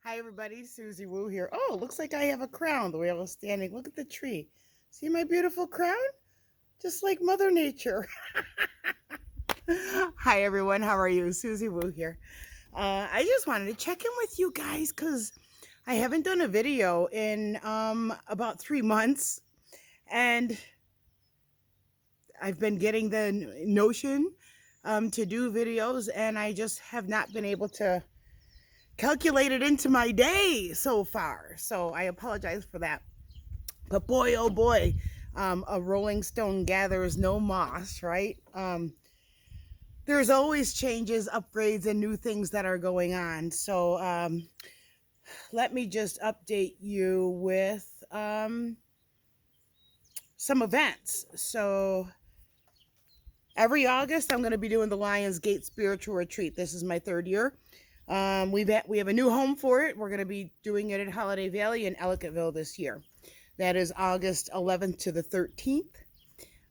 Hi everybody, Suzy Woo here. Oh, looks like I have a crown the way I was standing. Look at the tree. See my beautiful crown? Just like Mother Nature. Hi everyone, how are you? Suzy Woo here. I just wanted to check in with you guys because I haven't done a video in about 3 months, and I've been getting the notion to do videos, and I just have not been able to calculated into my day so far. So I apologize for that. But boy, oh boy, a rolling stone gathers no moss, right? There's always changes, upgrades, and new things that are going on. So let me just update you with some events. So every August, I'm going to be doing the Lions Gate Spiritual Retreat. This is my third year. We have a new home for it. We're going to be doing it at Holiday Valley in Ellicottville this year. That is August 11th to the 13th.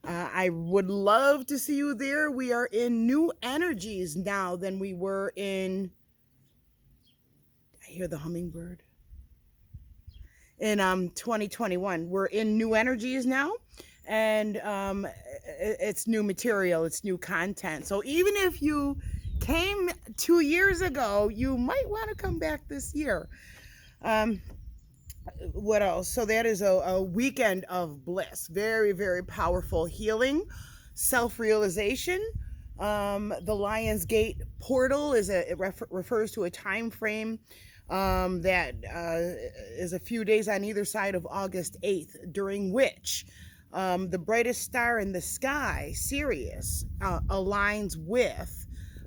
I would love to see you there. We are in new energies now than we were in, I hear the hummingbird, in 2021. We're in new energies now, and it's new material, it's new content. So even if you came 2 years ago, you might want to come back this year. What else? So that is a weekend of bliss. Very, very powerful healing, self-realization. The Lions Gate portal refers to a time frame that is a few days on either side of August 8th, during which the brightest star in the sky, Sirius, aligns with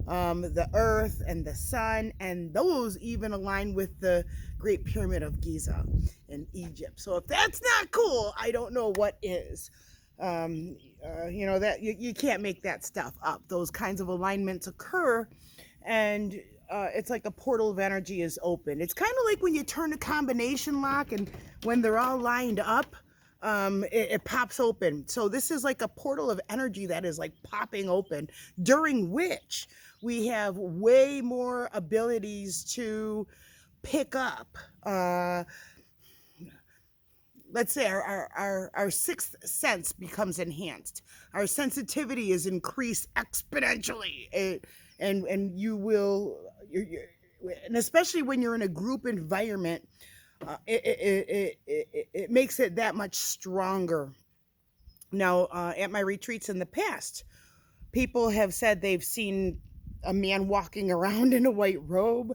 the earth and the sun, and those even align with the Great Pyramid of Giza in Egypt. So if that's not cool, I don't know what is. That you can't make that stuff up. Those kinds of alignments occur, and it's like a portal of energy is open. It's kind of like when you turn a combination lock, and when they're all lined up, it pops open. So this is like a portal of energy that is like popping open, during which we have way more abilities to pick up. Let's say our sixth sense becomes enhanced. Our sensitivity is increased exponentially, and you will, and especially when you're in a group environment, it makes it that much stronger. Now, at my retreats in the past, people have said they've seen a man walking around in a white robe,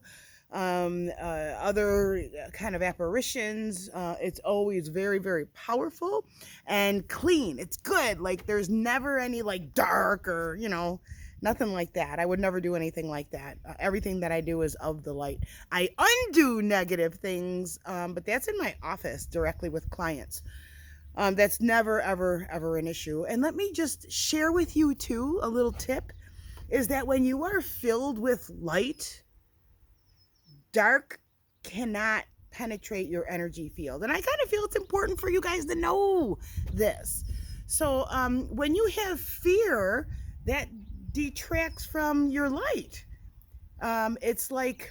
other kind of apparitions. It's always very, very powerful and clean. It's good. Like, there's never any like dark or, nothing like that. I would never do anything like that. Everything that I do is of the light. I undo negative things, but that's in my office directly with clients. That's never, ever, ever an issue. And let me just share with you too, a little tip is that when you are filled with light, dark cannot penetrate your energy field. And I kind of feel it's important for you guys to know this. So when you have fear, that detracts from your light. It's like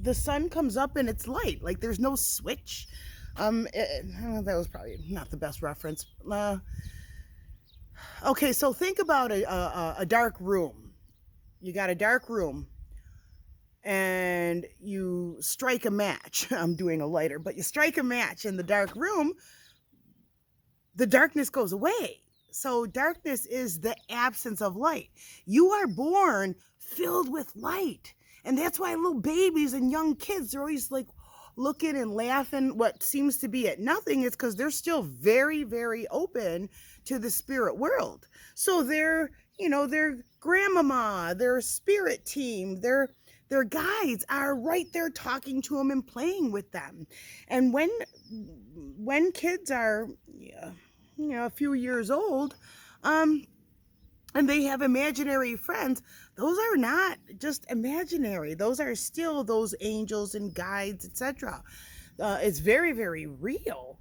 the sun comes up and it's light. Like, there's no switch. That was probably not the best reference. Okay, so think about a dark room. You got a dark room, and you strike a match. I'm doing a lighter, but you strike a match in the dark room, the darkness goes away. So darkness is the absence of light. You are born filled with light. And that's why little babies and young kids are always like looking and laughing what seems to be at nothing. It's because they're still very, very open to the spirit world. So their grandmama, their spirit team, their guides are right there talking to them and playing with them. And when kids are a few years old, and they have imaginary friends, those are not just imaginary. Those are still those angels and guides, etc. It's very, very real.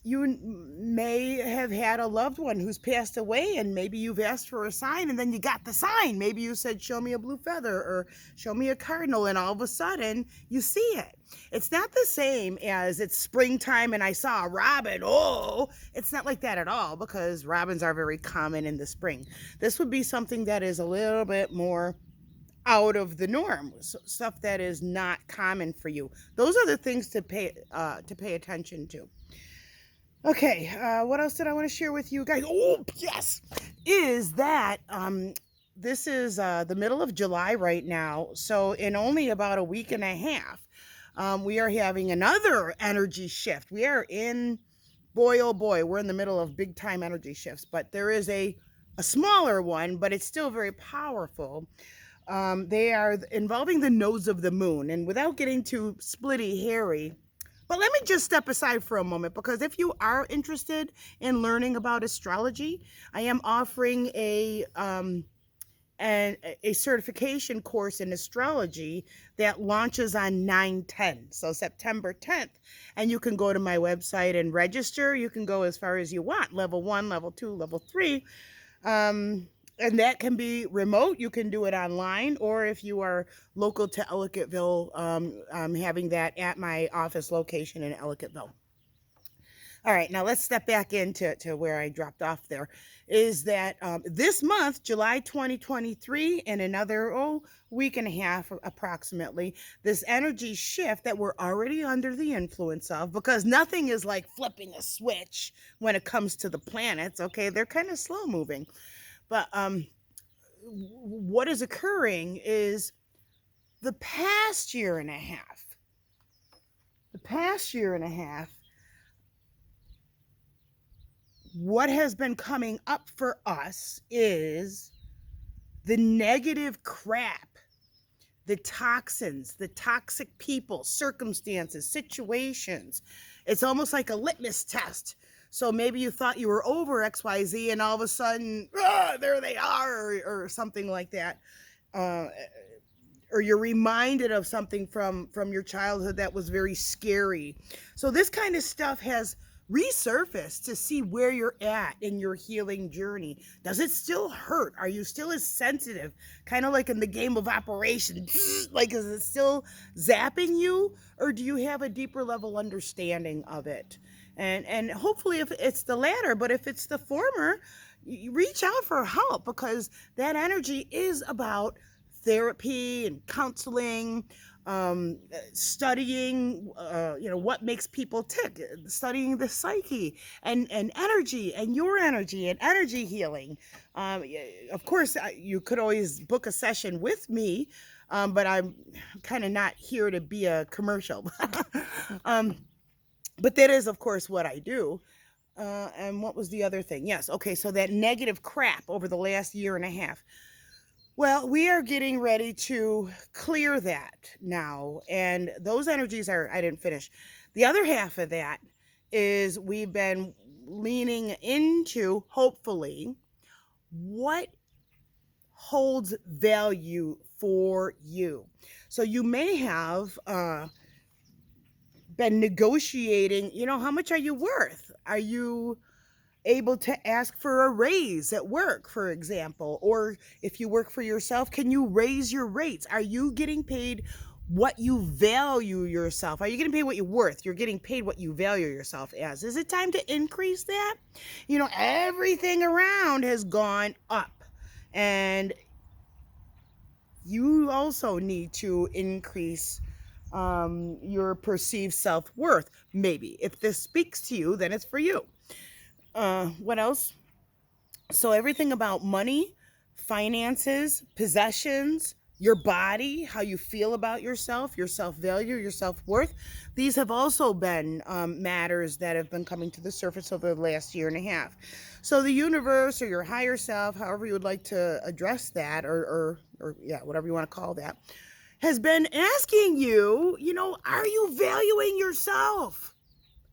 may have had a loved one who's passed away, and maybe you've asked for a sign and then you got the sign. Maybe you said, show me a blue feather or show me a cardinal, and all of a sudden you see it. It's not the same as it's springtime and I saw a robin. Oh, it's not like that at all, because robins are very common in the spring. This would be something that is a little bit more out of the norm, stuff that is not common for you. Those are the things to pay attention to. Okay, what else did I want to share with you guys? Oh, yes, is that this is the middle of July right now. So in only about a week and a half, we are having another energy shift. We are in, boy, oh boy, we're in the middle of big time energy shifts, but there is a smaller one, but it's still very powerful. They are involving the nodes of the moon, and without getting too splitty hairy, but let me just step aside for a moment, because if you are interested in learning about astrology, I am offering a certification course in astrology that launches on 9/10, so September 10th. And you can go to my website and register. You can go as far as you want, level 1, level 2, level 3. And that can be remote. You can do it online, or if you are local to Ellicottville, I'm having that at my office location in Ellicottville. All right, now let's step back into where I dropped off there. Is that this month, July 2023, in another week and a half approximately, this energy shift that we're already under the influence of, because nothing is like flipping a switch when it comes to the planets, okay? They're kind of slow moving. But what is occurring is the past year and a half, what has been coming up for us is the negative crap, the toxins, the toxic people, circumstances, situations. It's almost like a litmus test. So maybe you thought you were over XYZ, and all of a sudden, there they are, or something like that. Or you're reminded of something from your childhood that was very scary. So this kind of stuff has resurfaced to see where you're at in your healing journey. Does it still hurt? Are you still as sensitive? Kind of like in the game of Operation. Like, is it still zapping you? Or do you have a deeper level understanding of it? And hopefully if it's the latter, but if it's the former, you reach out for help, because that energy is about therapy and counseling, studying, what makes people tick, studying the psyche and energy and your energy and energy healing. Of course, you could always book a session with me, but I'm kind of not here to be a commercial. But that is, of course, what I do. And what was the other thing? Yes. Okay. So that negative crap over the last year and a half. Well, we are getting ready to clear that now. And those energies I didn't finish. The other half of that is we've been leaning into, hopefully, what holds value for you. So you may have, been negotiating, how much are you worth? Are you able to ask for a raise at work, for example? Or if you work for yourself, can you raise your rates? Are you getting paid what you value yourself? Are you getting paid what you're worth? You're getting paid what you value yourself as. Is it time to increase that? Everything around has gone up, and you also need to increase your perceived self-worth. Maybe if this speaks to you, then it's for you. What else? So everything about money, finances, possessions, your body, how you feel about yourself, your self-value, your self-worth. These have also been matters that have been coming to the surface over the last year and a half. So the universe, or your higher self, however you would like to address that, or whatever you want to call that, has been asking you, are you valuing yourself?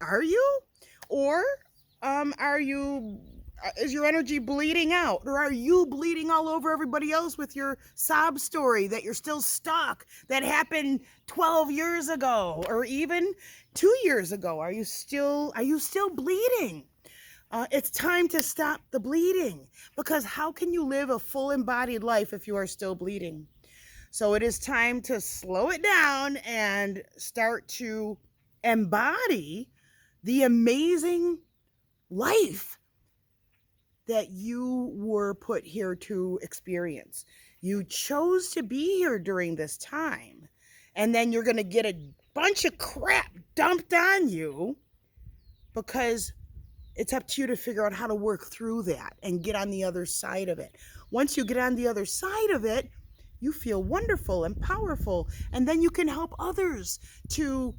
Are you? Or are you is your energy bleeding out, or are you bleeding all over everybody else with your sob story that you're still stuck, that happened 12 years ago or even 2 years ago? Are you still bleeding? It's time to stop the bleeding, because how can you live a full embodied life if you are still bleeding? So it is time to slow it down and start to embody the amazing life that you were put here to experience. You chose to be here during this time, and then you're going to get a bunch of crap dumped on you, because it's up to you to figure out how to work through that and get on the other side of it. Once you get on the other side of it, you feel wonderful and powerful, and then you can help others to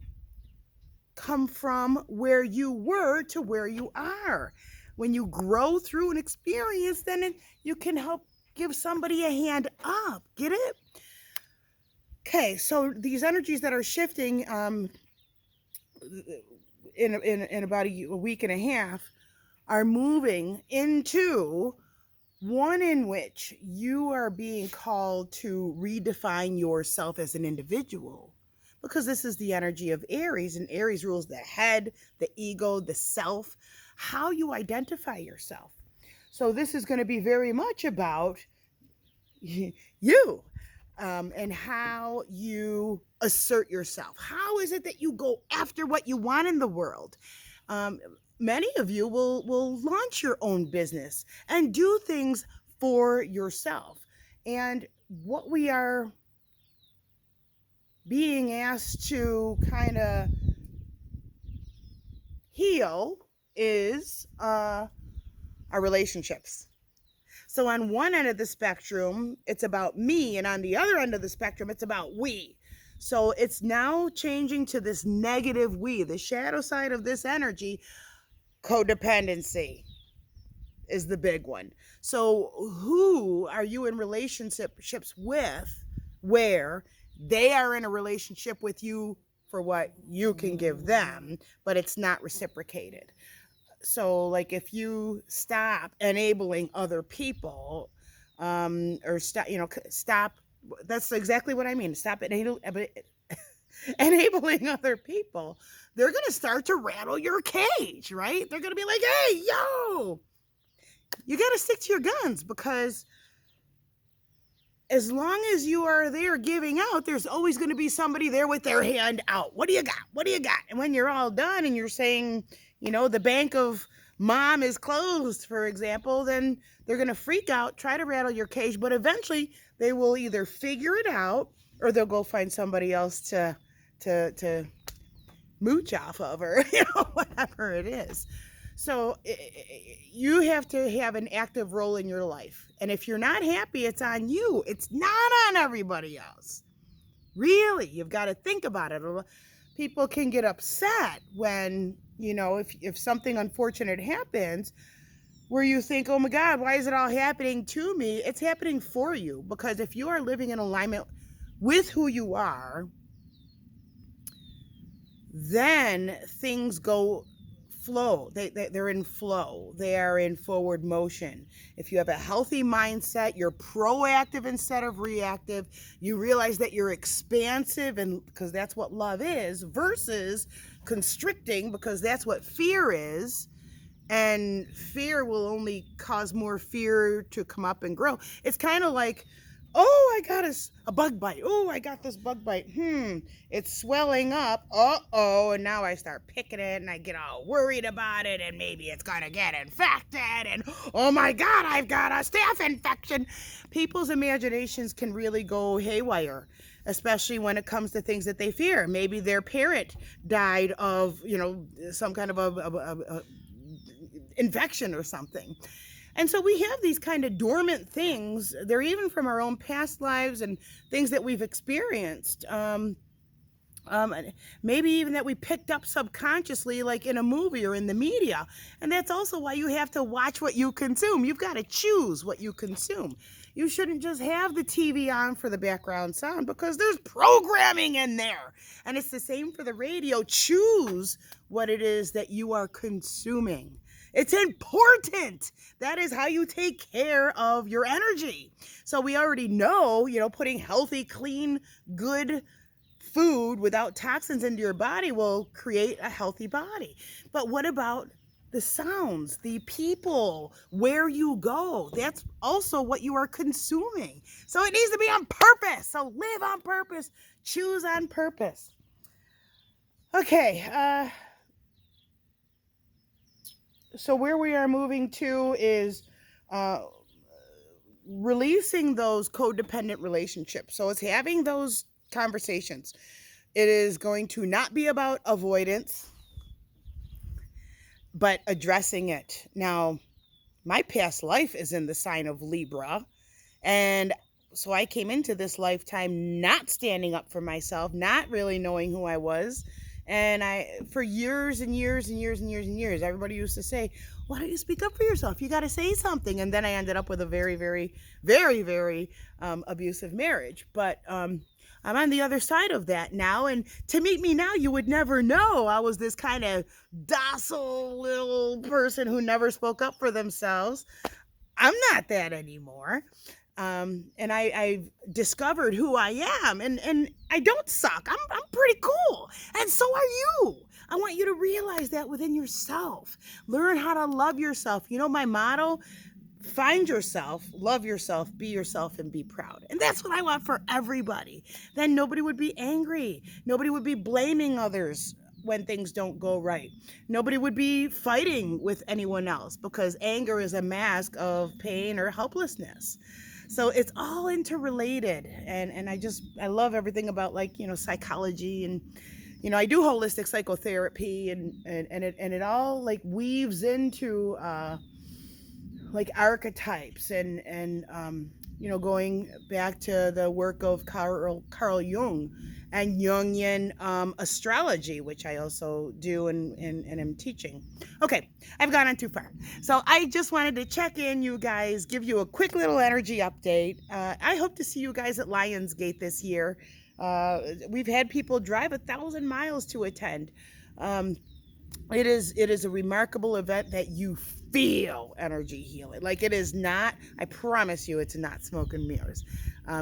come from where you were to where you are. When you grow through an experience, then you can help give somebody a hand up. Get it? Okay, so these energies that are shifting in about a week and a half are moving into one in which you are being called to redefine yourself as an individual, because this is the energy of Aries, and Aries rules the head, the ego, the self, how you identify yourself. So this is going to be very much about you, and how you assert yourself. How is it that you go after what you want in the world? Many of you will launch your own business and do things for yourself. And what we are being asked to kind of heal is our relationships. So on one end of the spectrum, it's about me, and on the other end of the spectrum, it's about we. So it's now changing to this negative we. The shadow side of this energy, codependency, is the big one. So who are you in relationships with, where they are in a relationship with you for what you can give them, but it's not reciprocated? So like if you stop enabling other people, or stop, that's exactly what I mean. Stop enabling other people, they're going to start to rattle your cage, right? They're going to be like, hey, yo, you got to stick to your guns, because as long as you are there giving out, there's always going to be somebody there with their hand out. What do you got? What do you got? And when you're all done and you're saying, the bank of mom is closed, for example, then they're going to freak out, try to rattle your cage, but eventually they will either figure it out, or they'll go find somebody else to mooch off of, or whatever it is. So you have to have an active role in your life. And if you're not happy, it's on you. It's not on everybody else. Really, you've got to think about it. People can get upset when, if something unfortunate happens, where you think, oh my God, why is it all happening to me? It's happening for you, because if you are living in alignment with who you are, then things go flow. They're in flow. They are in forward motion. If you have a healthy mindset, you're proactive instead of reactive. You realize that you're expansive, and because that's what love is, versus constricting, because that's what fear is. And fear will only cause more fear to come up and grow. It's kind of like, oh, I got a bug bite. Oh, I got this bug bite. It's swelling up. Uh-oh, and now I start picking it, and I get all worried about it, and maybe it's going to get infected, and oh my God, I've got a staph infection. People's imaginations can really go haywire, especially when it comes to things that they fear. Maybe their parent died of, some kind of a infection or something. And so we have these kind of dormant things. They're even from our own past lives and things that we've experienced. Maybe even that we picked up subconsciously, like in a movie or in the media. And that's also why you have to watch what you consume. You've got to choose what you consume. You shouldn't just have the TV on for the background sound, because there's programming in there. And it's the same for the radio. Choose what it is that you are consuming. It's important. That is how you take care of your energy. So we already know, putting healthy, clean, good food without toxins into your body will create a healthy body. But what about the sounds, the people, where you go? That's also what you are consuming. So it needs to be on purpose. So live on purpose, choose on purpose. Okay, so where we are moving to is releasing those codependent relationships. So it's having those conversations. It is going to not be about avoidance, but addressing it. Now, my past life is in the sign of Libra, and so I came into this lifetime not standing up for myself, not really knowing who I was. And for years and years and years and years and years, everybody used to say, why don't you speak up for yourself? You got to say something. And then I ended up with a very, very, very, very abusive marriage. But I'm on the other side of that now. And to meet me now, you would never know I was this kind of docile little person who never spoke up for themselves. I'm not that anymore. And I've discovered who I am, and I don't suck. I'm pretty cool, and so are you. I want you to realize that within yourself. Learn how to love yourself. My motto: find yourself, love yourself, be yourself, and be proud. And that's what I want for everybody. Then nobody would be angry. Nobody would be blaming others when things don't go right. Nobody would be fighting with anyone else, because anger is a mask of pain or helplessness. So it's all interrelated. And I love everything about psychology, and I do holistic psychotherapy, and it all weaves into archetypes and going back to the work of Carl Jung and Jungian astrology, which I also do and am teaching. Okay, I've gone on too far. So I just wanted to check in, you guys, give you a quick little energy update. I hope to see you guys at Lionsgate this year. We've had people drive 1,000 miles to attend. It is a remarkable event that you feel energy healing. It is not, I promise you, it's not smoke and mirrors.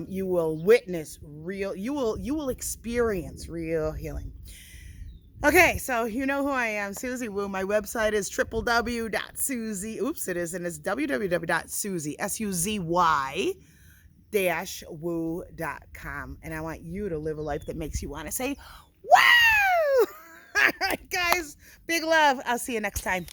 You will witness you will experience real healing. Okay, so you know who I am, Suzy Woo. My website is www.suzy, it's www.suzy, SUZY-woo.com. And I want you to live a life that makes you want to say, woo! All right, guys, big love. I'll see you next time.